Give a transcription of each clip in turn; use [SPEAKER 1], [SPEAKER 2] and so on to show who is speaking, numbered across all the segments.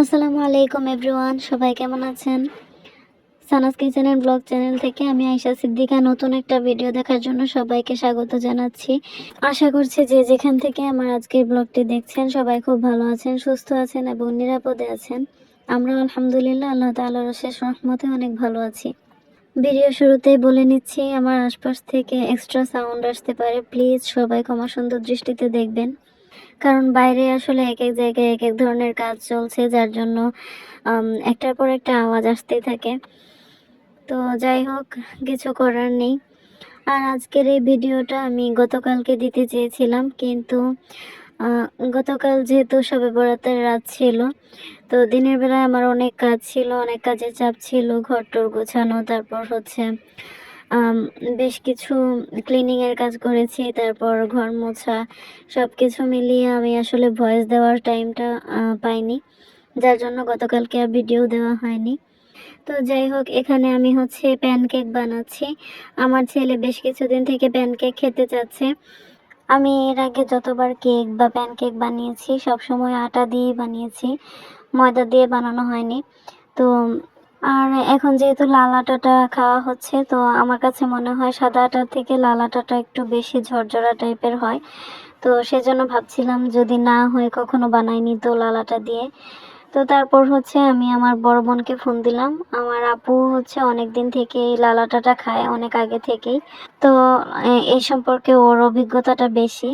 [SPEAKER 1] আসসালামু আলাইকুম এভরিওয়ান, সবাই কেমন আছেন? Sana's kitchen and blog channel থেকে আমি আয়েশা সিদ্দিকা নতুন একটা ভিডিও দেখার জন্য সবাইকে স্বাগত জানাচ্ছি। আশা করছি যে যেখান থেকে আমার আজকের ব্লগটি দেখছেন সবাই খুব ভালো আছেন, সুস্থ আছেন এবং নিরাপদে আছেন। আমরা আলহামদুলিল্লাহ আল্লাহ তাআলার অশেষ রহমতে অনেক ভালো আছি। ভিডিও শুরুতেই বলে নিচ্ছি, আমার আশপাশ থেকে এক্সট্রা সাউন্ড আসতে পারে, প্লিজ সবাই ক্ষমা সুন্দর দৃষ্টিতে দেখবেন। কারণ বাইরে আসলে এক এক জায়গায় এক এক ধরনের কাজ চলছে, যার জন্য একটার পর একটা আওয়াজ আসতেই থাকে। তো যাই হোক, কিছু করার নেই। আর আজকের এই ভিডিওটা আমি গতকালকে দিতে চেয়েছিলাম, কিন্তু গতকাল যেহেতু শবে বরাতের রাত ছিল, তো দিনের বেলায় আমার অনেক কাজ ছিল, অনেক কাজের চাপ ছিল, ঘরটর গোছানো, তারপর হচ্ছে বেশ কিছু ক্লিনিংয়ের কাজ করেছি, তারপর ঘর মোছা, সব কিছু মিলিয়ে আমি আসলে ভয়েস দেওয়ার টাইমটা পাইনি, যার জন্য গতকালকে আর ভিডিও দেওয়া হয়নি। তো যাই হোক, এখানে আমি হচ্ছে প্যানকেক বানাচ্ছি। আমার ছেলে বেশ কিছুদিন থেকে প্যানকেক খেতে চাচ্ছে। আমি এর আগে যতবার কেক বা প্যানকেক বানিয়েছি সবসময় আটা দিয়ে বানিয়েছি, ময়দা দিয়ে বানানো হয়নি। তো আর এখন যেহেতু লাল আটাটা খাওয়া হচ্ছে, তো আমার কাছে মনে হয় সাদা আটার থেকে লাল আটাটা একটু বেশি ঝরঝরা টাইপের হয়। তো সেজন্য ভাবছিলাম যদি না হয়, কখনো বানাইনি তো লাল আটা দিয়ে। তো তারপর হচ্ছে আমি আমার বড় বোনকে ফোন দিলাম। আমার আপু হচ্ছে অনেক দিন থেকেই লাল আটাটা খায়, অনেক আগে থেকেই। তো এই সম্পর্কে ওর অভিজ্ঞতাটা বেশি,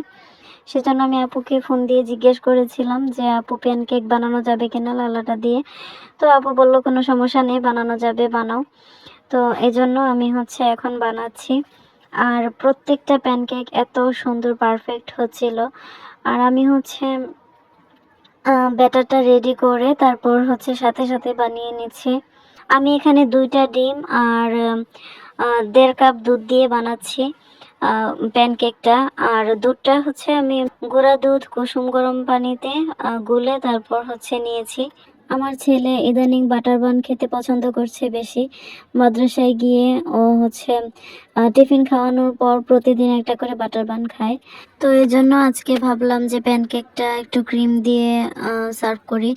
[SPEAKER 1] সেজন্য আমি আপুকে ফোন দিয়ে জিজ্ঞেস করেছিলাম যে আপু প্যানকেক বানানো যাবে কিনা লাল আটা দিয়ে। তো আপু বললো কোনো সমস্যা নেই, বানানো যাবে, বানাও। তো এজন্য আমি হচ্ছে এখন বানাচ্ছি। আর প্রত্যেকটা প্যানকেক এত সুন্দর পারফেক্ট হচ্ছিল। আর আমি হচ্ছে ব্যাটারটা রেডি করে তারপর হচ্ছে সাথে সাথে বানিয়ে নিচ্ছি। আমি এখানে 2টা ডিম আর 1.5 কাপ দুধ দিয়ে বানাচ্ছি প্যানকেকটা। আর দুধটা হচ্ছে আমি গুঁড়া দুধ কুসুম গরম পানিতে গুলে তারপর হচ্ছে নিয়েছি। আমার ছেলে ইদানিং বাটার বান খেতে পছন্দ করছে বেশি। মাদ্রাসায় গিয়ে ও হচ্ছে টিফিন খাওয়ানোর পর প্রতিদিন একটা করে বাটার বান খায়। তো এই জন্য আজকে ভাবলাম যে প্যানকেকটা একটু ক্রিম দিয়ে সার্ভ করি।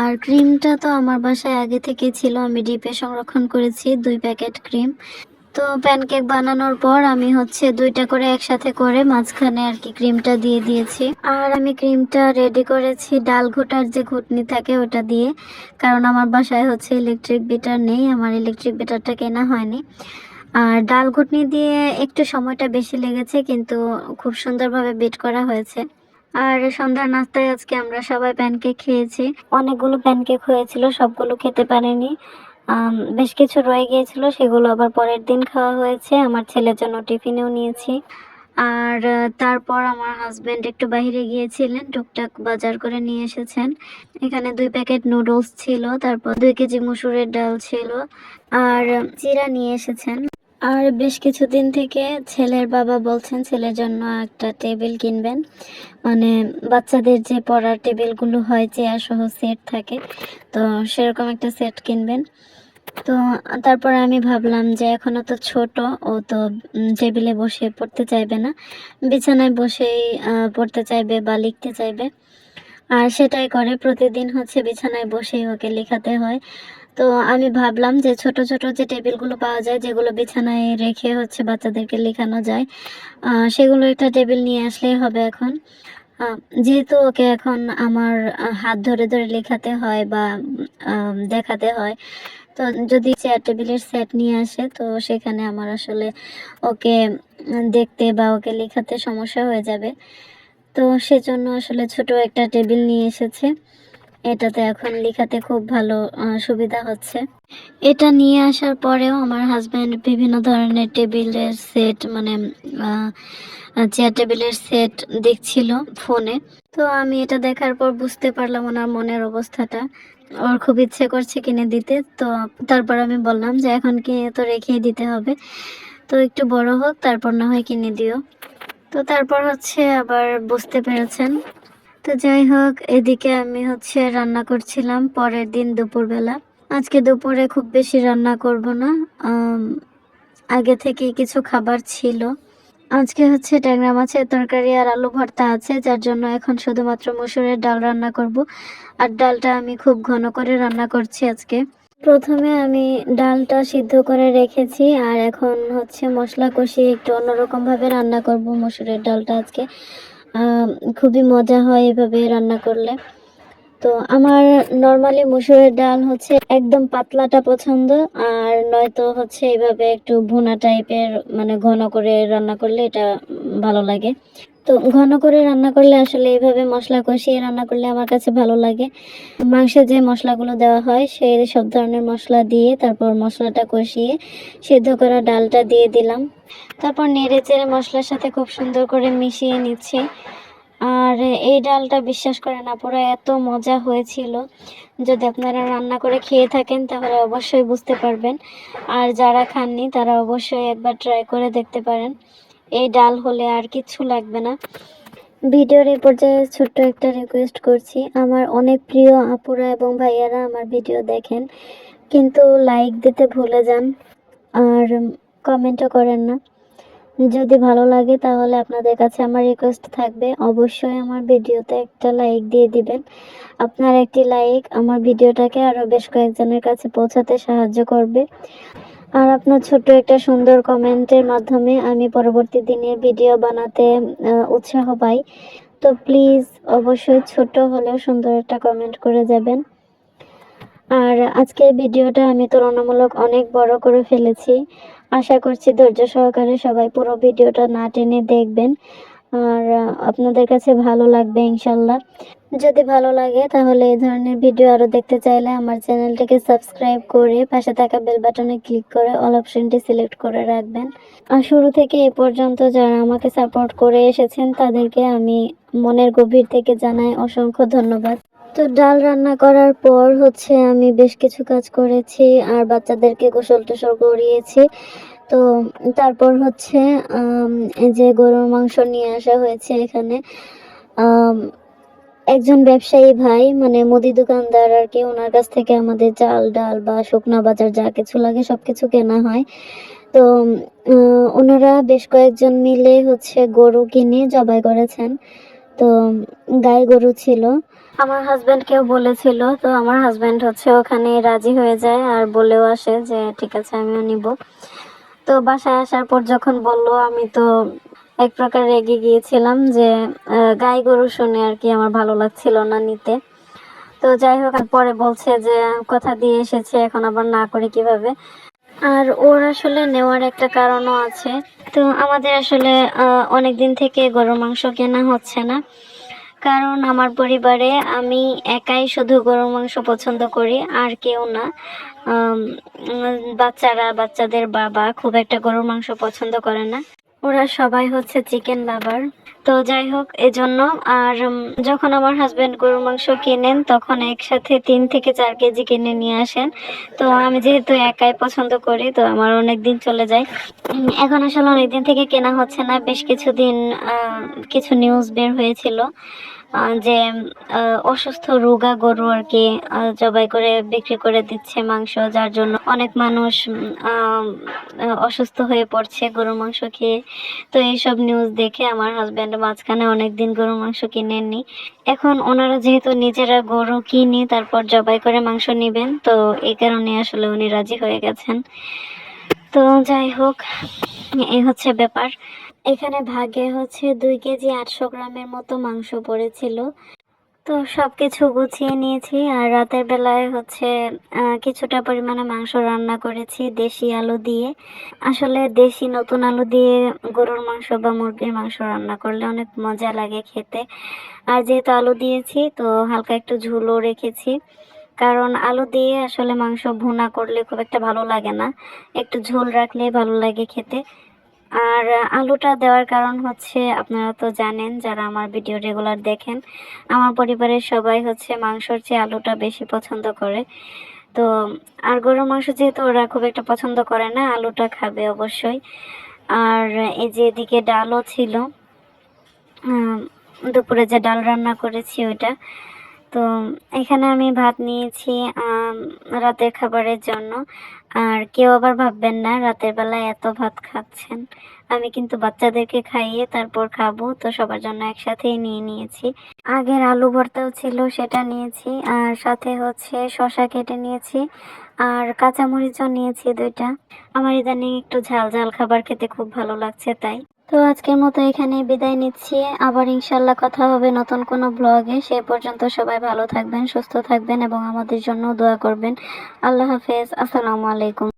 [SPEAKER 1] আর ক্রিমটা তো আমার বাসায় আগে থেকে ছিল, আমি ডিপে সংরক্ষণ করেছি 2 প্যাকেট ক্রিম। তো প্যানকেক বানানোর পর আমি হচ্ছে 2টা করে একসাথে করে মাঝখানে আর কি ক্রিমটা দিয়ে দিয়েছি। আর আমি ক্রিমটা রেডি করেছি ডাল ঘোটার যে ঘুটনি থাকে ওটা দিয়ে, কারণ আমার বাসায় হচ্ছে ইলেকট্রিক বিটার নেই, আমার ইলেকট্রিক বিটারটা কেনা হয়নি। আর ডাল ঘুটনি দিয়ে একটু সময়টা বেশি লেগেছে, কিন্তু খুব সুন্দরভাবে বিট করা হয়েছে। আর সন্ধ্যার নাস্তায় আজকে আমরা সবাই প্যানকেক খেয়েছি। অনেকগুলো প্যানকেক হয়েছিল, সবগুলো খেতে পারিনি। বেশ কিছু রয়ে গিয়েছিল, সেগুলো আবার পরের দিন খাওয়া হয়েছে, আমার ছেলের জন্য টিফিনেও নিয়েছি। আর তারপর আমার হাজবেন্ড একটু বাইরে গিয়েছিলেন, টুকটাক বাজার করে নিয়ে এসেছেন। এখানে 2 প্যাকেট নুডলস ছিল, তারপর 2 কেজি মসুরের ডাল ছিল, আর চিড়া নিয়ে এসেছেন। আর বেশ কিছুদিন থেকে ছেলের বাবা বলছেন ছেলের জন্য একটা টেবিল কিনবেন, মানে বাচ্চাদের যে পড়ার টেবিলগুলো হয় চেয়ার সহ সেট থাকে, তো সেরকম একটা সেট কিনবেন। তো তারপরে আমি ভাবলাম যে এখনো তো ছোট, ও তো টেবিলে বসে পড়তে চাইবে না, বিছানায় বসেই পড়তে চাইবে বা লিখতে চাইবে। আর সেটাই করে, প্রতিদিন হচ্ছে বিছানায় বসেই ওকে লেখাতে হয়। তো আমি ভাবলাম যে ছোট ছোট যে টেবিলগুলো পাওয়া যায়, যেগুলো বিছানায় রেখে হচ্ছে বাচ্চাদেরকে লেখানো যায়, সেগুলো একটা টেবিল নিয়ে আসলেই হবে এখন। যেহেতু ওকে এখন আমার হাত ধরে ধরে লেখাতে হয় বা দেখাতে হয়, তো যদি চেয়ার টেবিলের সেট নিয়ে আসে তো সেখানে আমার আসলে ওকে দেখতে বা ওকে লেখাতে সমস্যা হয়ে যাবে। তো সেজন্য আসলে ছোট একটা টেবিল নিয়ে এসেছে, এটাতে এখন লেখাতে খুব ভালো সুবিধা হচ্ছে। এটা নিয়ে আসার পরেও আমার হাজব্যান্ড বিভিন্ন ধরনের টেবিলের সেট, মানে চেয়ার টেবিলের সেট দেখছিল ফোনে। তো আমি এটা দেখার পর বুঝতে পারলাম ওনার মনের অবস্থাটা, ওর খুব ইচ্ছে করছে কিনে দিতে। তো তারপর আমি বললাম যে এখন কিনে তো রেখেই দিতে হবে, তো একটু বড় হোক তারপর না হয় কিনে দিও। তো তারপর হচ্ছে আবার বুঝতে পেরেছেন। তো যাই হোক, এদিকে আমি হচ্ছে রান্না করছিলাম পরের দিন দুপুরবেলা। আজকে দুপুরে খুব বেশি রান্না করব না, আগে থেকে কিছু খাবার ছিল, আজকে হচ্ছে ট্যাংরা মাছের তরকারি আর আলু ভর্তা আছে, যার জন্য এখন শুধুমাত্র মসুরের ডাল রান্না করব। আর ডালটা আমি খুব ঘন করে রান্না করছি আজকে। প্রথমে আমি ডালটা সিদ্ধ করে রেখেছি, আর এখন হচ্ছে মশলা কষিয়ে একটু অন্যরকম ভাবে রান্না করব মসুরের ডালটা আজকে। খুবই মজা হয় এভাবে রান্না করলে। তো আমার নর্মালি মসুরের ডাল হচ্ছে একদম পাতলাটা পছন্দ, আর নয়তো হচ্ছে এইভাবে একটু ভুনা টাইপের, মানে ঘন করে রান্না করলে এটা ভালো লাগে। তো ঘন করে রান্না করলে আসলে এইভাবে মশলা কষিয়ে রান্না করলে আমার কাছে ভালো লাগে। মাংসে যে মশলাগুলো দেওয়া হয় সেই সব ধরনের মশলা দিয়ে তারপর মশলাটা কষিয়ে সিদ্ধ করা ডালটা দিয়ে দিলাম। তারপর নেড়ে চেড়ে মশলার সাথে খুব সুন্দর করে মিশিয়ে নিচ্ছি। আর এই ডালটা বিশ্বাস করেন আপুরা এত মজা হয়েছিল, যদি আপনারা রান্না করে খেয়ে থাকেন তাহলে অবশ্যই বুঝতে পারবেন। আর যারা খাননি তারা অবশ্যই একবার ট্রাই করে দেখতে পারেন। এই ডাল হলে আর কিচ্ছু লাগবে না। ভিডিওর এই পর্যায়ে ছোট্ট একটা রিকোয়েস্ট করছি, আমার অনেক প্রিয় আপুরা এবং ভাইয়ারা আমার ভিডিও দেখেন কিন্তু লাইক দিতে ভুলে যান আর কমেন্টও করেন না। যদি ভালো লাগে তাহলে আপনাদের কাছে আমার রিকোয়েস্ট থাকবে অবশ্যই আমার ভিডিওতে একটা লাইক দিয়ে দিবেন। আপনার একটি লাইক আমার ভিডিওটাকে আরও বেশ কয়েকজনের কাছে পৌঁছাতে সাহায্য করবে। আর আপনার ছোট্ট একটা সুন্দর কমেন্টের মাধ্যমে আমি পরবর্তী দিনের ভিডিও বানাতে উৎসাহ পাই। তো প্লিজ অবশ্যই ছোট হলেও সুন্দর একটা কমেন্ট করে যাবেন। আর আজকের ভিডিওটা আমি তুলনামূলক অনেক বড় করে ফেলেছি। আশা করছি ধৈর্য সহকারে সবাই পুরো ভিডিওটা না টেনে দেখবেন, আর আপনাদের কাছে ভালো লাগবে ইনশাল্লাহ। যদি ভালো লাগে তাহলে এই ধরনের ভিডিও আরও দেখতে চাইলে আমার চ্যানেলটাকে সাবস্ক্রাইব করে পাশে থাকা বেল বাটনে ক্লিক করে অল অপশনটি সিলেক্ট করে রাখবেন। আর শুরু থেকে এ পর্যন্ত যারা আমাকে সাপোর্ট করে এসেছেন তাদেরকে আমি মনের গভীর থেকে জানাই অসংখ্য ধন্যবাদ। তো ডাল রান্না করার পর হচ্ছে আমি বেশ কিছু কাজ করেছি আর বাচ্চাদেরকে গোসল টোসল করিয়েছি। তো তারপর হচ্ছে এই যে গরুর মাংস নিয়ে আসা হয়েছে এখানে। একজন ব্যবসায়ী ভাই, মানে মুদি দোকানদার আর কি, ওনার কাছ থেকে আমাদের চাল ডাল বা শুকনা বাজার যা কিছু লাগে সবকিছু কেনা হয়। তো ওনারা বেশ কয়েকজন মিলে হচ্ছে গরু কিনে জবাই করেছেন। তো গাই গরু ছিল। আমার হাজব্যান্ডকেও বলেছিল, তো আমার হাজব্যান্ড হচ্ছে ওখানে রাজি হয়ে যায় আর বলেও আসে যে ঠিক আছে আমিও নিব। তো বাসায় আসার পর যখন বললো আমি তো এক প্রকার রেগে গিয়েছিলাম যে গাই গরু শুনে আর কি আমার ভালো লাগছিল না নিতে। তো যাই হোক পরে বলছে যে কথা দিয়ে এসেছে এখন আবার না করে কিভাবে। আর ওর আসলে নেওয়ার একটা কারণও আছে। তো আমাদের আসলে অনেকদিন থেকে গরুর মাংস কেনা হচ্ছে না, কারণ আমার পরিবারে আমি একাই শুধু গরুর মাংস পছন্দ করি, আর কেউ না। বাচ্চাদের বাবা খুব একটা গরুর মাংস পছন্দ করে না, ওরা সবাই হচ্ছে চিকেন লাভার। তো যাই হোক এজন্য। আর যখন আমার হাজবেন্ড গরুর মাংস কিনেন তখন একসাথে 3 থেকে 4 কেজি কিনে নিয়ে আসেন। তো আমি যেহেতু একাই পছন্দ করি তো আমার অনেক দিন চলে যায়। এখন আসলে অনেকদিন থেকে কেনা হচ্ছে না। বেশ কিছুদিন কিছু নিউজ বের হয়েছিল যে অসুস্থ রোগা গরু আর কি জবাই করে বিক্রি করে দিচ্ছে মাংস, যার জন্য অনেক মানুষ অসুস্থ হয়ে পড়ছে গরুর মাংস খেয়ে। তো এইসব নিউজ দেখে আমার হাজব্যান্ড মাঝখানে অনেকদিন গরুর মাংস কিনেননি। এখন ওনারা যেহেতু নিজেরা গরু কিনে তারপর জবাই করে মাংস নিবেন, তো এই কারণে আসলে উনি রাজি হয়ে গেছেন। তো যাই হোক এই হচ্ছে ব্যাপার। এখানে ভাগে হচ্ছে 2 কেজি 800 গ্রামের মতো মাংস পড়েছিল। তো সবকিছু গুছিয়ে নিয়েছি আর রাতের বেলায় হচ্ছে কিছুটা পরিমাণে মাংস রান্না করেছি দেশি আলু দিয়ে। আসলে দেশি নতুন আলু দিয়ে গরুর মাংস বা মুরগির মাংস রান্না করলে অনেক মজা লাগে খেতে। আর যেহেতু আলু দিয়েছি তো হালকা একটু ঝোলও রেখেছি, কারণ আলু দিয়ে আসলে মাংস ভুনা করলে খুব একটা ভালো লাগে না, একটু ঝোল রাখলেই ভালো লাগে খেতে। আর আলুটা দেওয়ার কারণ হচ্ছে আপনারা তো জানেন যারা আমার ভিডিও রেগুলার দেখেন, আমার পরিবারের সবাই হচ্ছে মাংসর চেয়ে আলুটা বেশি পছন্দ করে। তো আর গরুর মাংস যেহেতু ওরা খুব একটা পছন্দ করে না, আলুটা খাবে অবশ্যই। আর এই যে এদিকে ডালও ছিল, দুপুরে যে ডাল রান্না করেছি ওইটা। তো এখানে আমি ভাত নিয়েছি রাতের খাবারের জন্য। আর কেউ আবার ভাববেন না রাতের বেলায় এত ভাত খাচ্ছেন, আমি কিন্তু বাচ্চাদেরকে খাইয়ে তারপর খাবো, তো সবার জন্য একসাথেই নিয়ে নিয়েছি। আগের আলু ভর্তাও ছিল, সেটা নিয়েছি, আর সাথে হচ্ছে শসা কেটে নিয়েছি, আর কাঁচামরিচও নিয়েছি 2টা। আমার ইদানিং একটু ঝাল ঝাল খাবার খেতে খুব ভালো লাগছে তাই। তো আজকের মতো এখানে বিদায় নিচ্ছি, আবার ইনশাল্লাহ কথা হবে নতুন কোনো ব্লগে। সে পর্যন্ত সবাই ভালো থাকবেন, সুস্থ থাকবেন এবং আমাদের জন্য দোয়া করবেন। আল্লাহ হাফেজ, আসসালামু আলাইকুম।